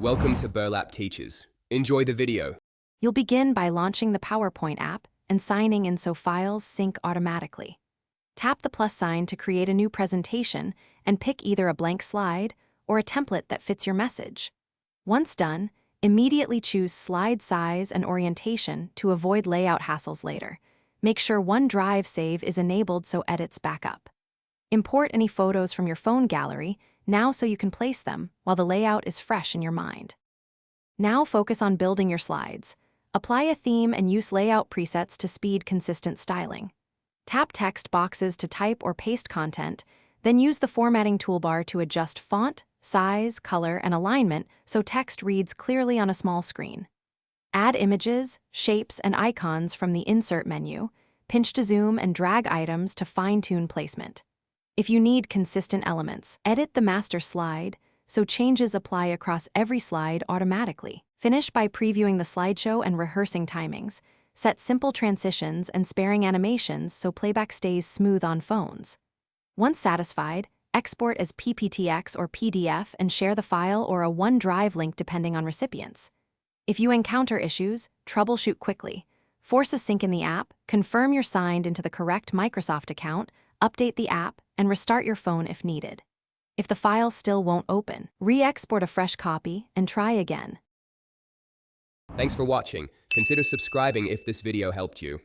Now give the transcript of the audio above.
Welcome to Burlap Teachers. Enjoy the video. You'll begin by launching the PowerPoint app and signing in so files sync automatically. Tap the plus sign to create a new presentation and pick either a blank slide or a template that fits your message. Once done, immediately choose slide size and orientation to avoid layout hassles later. Make sure OneDrive save is enabled so edits back up. Import any photos from your phone gallery now so you can place them while the layout is fresh in your mind. Now focus on building your slides. Apply a theme and use layout presets to speed consistent styling. Tap text boxes to type or paste content, then use the formatting toolbar to adjust font, size, color, and alignment so text reads clearly on a small screen. Add images, shapes, and icons from the Insert menu. Pinch to zoom and drag items to fine-tune placement. If you need consistent elements, edit the master slide so changes apply across every slide automatically. Finish by previewing the slideshow and rehearsing timings. Set simple transitions and sparing animations so playback stays smooth on phones. Once satisfied, export as PPTX or PDF and share the file or a OneDrive link depending on recipients. If you encounter issues, troubleshoot quickly. Force a sync in the app, confirm you're signed into the correct Microsoft account, update the app, and restart your phone if needed. If the file still won't open, re-export a fresh copy and try again. Thanks for watching. Consider subscribing if this video helped you.